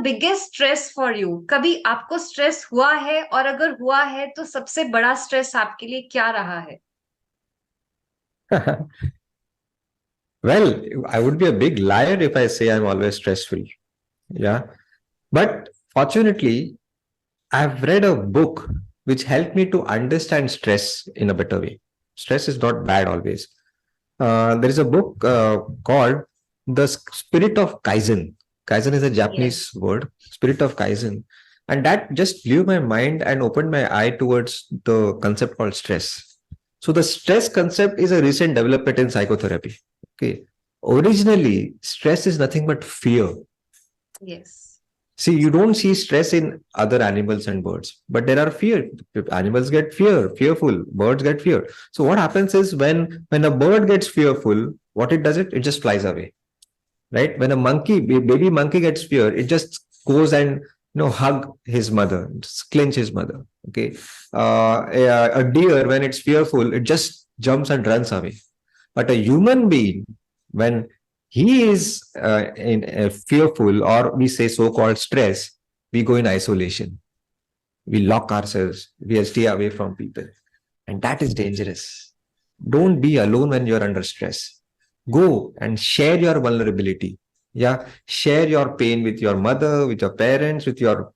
biggest stress for you? कभी आपको stress हुआ है, और अगर हुआ है तो सबसे बड़ा stress आपके लिए क्या रहा है? Well, I would be a big liar if I say I'm always stressful. Yeah. But fortunately, I've read a book which helped me to understand stress in a better way. Stress is not bad always. There is a book called The Spirit of Kaizen. Kaizen is a Japanese Yes. word, Spirit of Kaizen. And that just blew my mind and opened my eye towards the concept called stress. So the stress concept is a recent development in psychotherapy. Okay. Originally, stress is nothing but fear. Yes. See, you don't see stress in other animals and birds, but there are fear. Animals get fearful. Birds get fear. So what happens is when a bird gets fearful, what it does it just flies away, right? When a baby monkey gets fear, it just goes and hug his mother, just clench his mother. Okay, a deer when it's fearful, it just jumps and runs away. But a human being, when he is fearful, or we say so-called stress, we go in isolation. We lock ourselves. We stay away from people. And that is dangerous. Don't be alone when you're under stress. Go and share your vulnerability. Yeah. Share your pain with your mother, with your parents, with your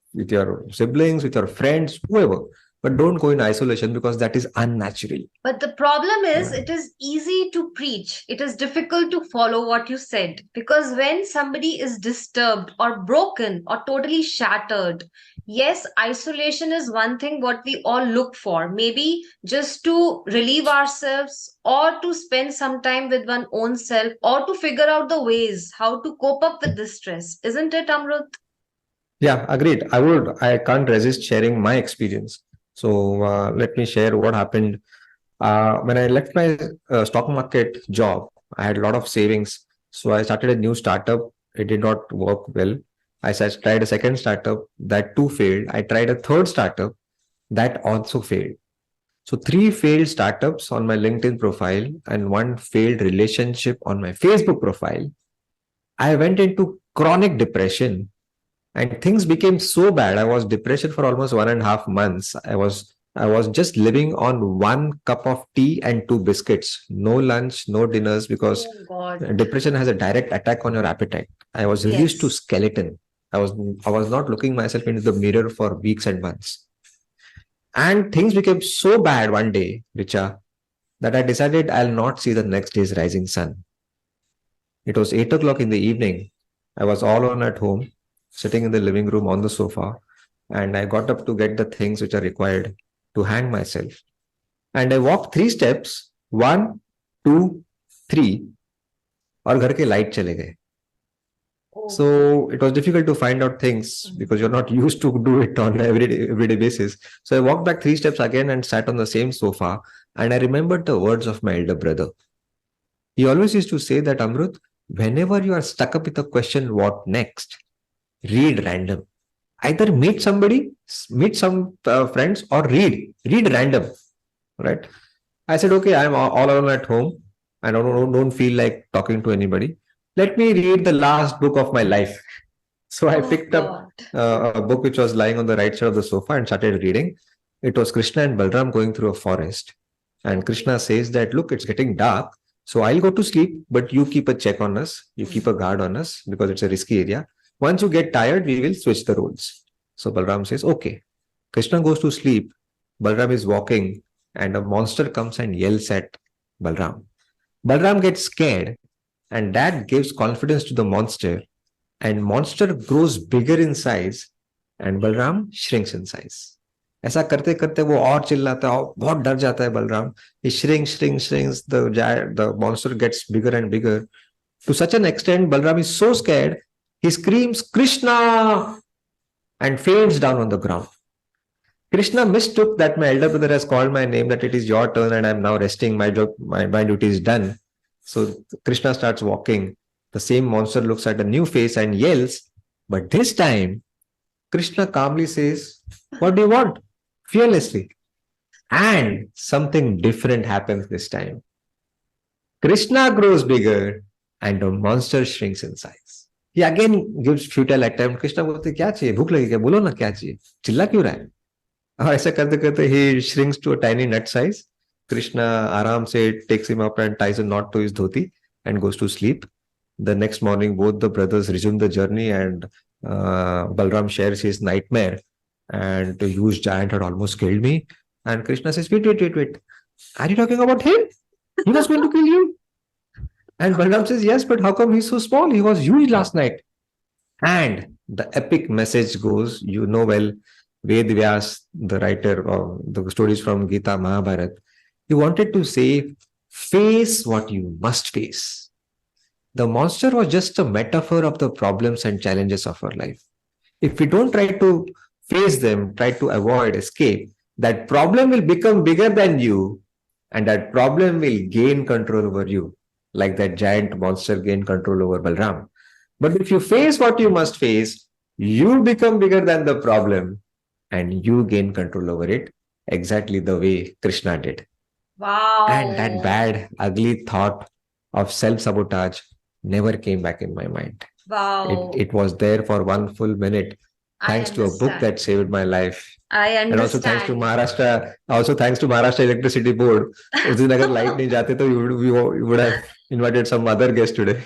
siblings, with your friends, whoever. But don't go in isolation, because that is unnatural. But the problem is, Yeah. it is easy to preach. It is difficult to follow what you said. Because when somebody is disturbed or broken or totally shattered, yes, isolation is one thing what we all look for. Maybe just to relieve ourselves, or to spend some time with one own self, or to figure out the ways how to cope up with this stress. Isn't it, Amrut? Yeah, agreed. I can't resist sharing my experience. So let me share what happened. When I left my stock market job, I had a lot of savings. So I started a new startup. It did not work well. Tried a second startup, that too failed. I tried a third startup, that also failed. So three failed startups on my LinkedIn profile and one failed relationship on my Facebook profile. I went into chronic depression, and things became so bad. I was depression for almost 1.5 months. I was just living on one cup of tea and two biscuits, no lunch, no dinners, because Oh God. depression has a direct attack on your appetite. I was reduced to Yes. skeleton. I was not looking myself into the mirror for weeks and months. And things became so bad one day, Richa, that I decided I'll not see the next day's rising sun. It was 8 o'clock in the evening. I was all alone at home, sitting in the living room on the sofa, and I got up to get the things which are required to hang myself. And I walked 3 steps, one, two, three, और घर के light चले गए. Oh. So it was difficult to find out things because you're not used to do it on everyday basis. So I walked back 3 steps again and sat on the same sofa, and I remembered the words of my elder brother. He always used to say that, Amrut, whenever you are stuck up with a question, what next? Read random. Either meet somebody, meet some friends, or read random. Right? I said, okay, I'm all alone at home. I don't feel like talking to anybody. Let me read the last book of my life. So I Oh picked up God. a book which was lying on the right side of the sofa and started reading. It was Krishna and Balram going through a forest. And Krishna says that, look, it's getting dark. So I'll go to sleep, but you keep a check on us. You keep a guard on us because it's a risky area. Once you get tired, we will switch the roles. So Balram says, okay. Krishna goes to sleep. Balram is walking, and a monster comes and yells at Balram. Balram gets scared, and that gives confidence to the monster, and monster grows bigger in size, and Balram shrinks in size. ऐसा करते करते वो और चिल्लाता है, बहुत डर जाता है Balram. He shrinks, the monster gets bigger and bigger. To such an extent, Balram is so scared, he screams Krishna and faints down on the ground. Krishna mistook that my elder brother has called my name, that it is your turn and I'm now resting, my job, my duty is done. So Krishna starts walking. The same monster looks at a new face and yells, but this time Krishna calmly says, what do you want? Fearlessly. And something different happens this time. Krishna grows bigger and the monster shrinks in size. He again gives futile attempt. Krishna बोलते क्या चाहिए, भूख लगी क्या, बोलो ना क्या चाहिए, चिल्ला क्यों रहा है. और ऐसा करते करते he shrinks to a tiny nut size. Krishna आराम से takes him up and ties a knot to his dhoti and goes to sleep. The next morning, both the brothers resume the journey, and Balram shares his nightmare. And the huge giant had almost killed me. And Krishna says, wait, wait, wait, wait. Are you talking about him? He was going to kill you? And Balram says, yes, but how come he's so small? He was huge last night. And the epic message goes, you know well, Ved Vyas, the writer of the stories from Gita Mahabharat, he wanted to say, face what you must face. The monster was just a metaphor of the problems and challenges of our life. If we don't try to face them, try to avoid, escape, that problem will become bigger than you, and that problem will gain control over you, like that giant monster gained control over Balram. But if you face what you must face, you become bigger than the problem and you gain control over it, exactly the way Krishna did. And that Wow. bad, ugly thought of self sabotage never came back in my mind. Wow. It was there for one full minute, I thanks to a book understand. that saved my life. I And also thanks to understand. Maharashtra, Electricity Board. उस दिन अगर light नहीं जाते तो you would have invited some other guest today.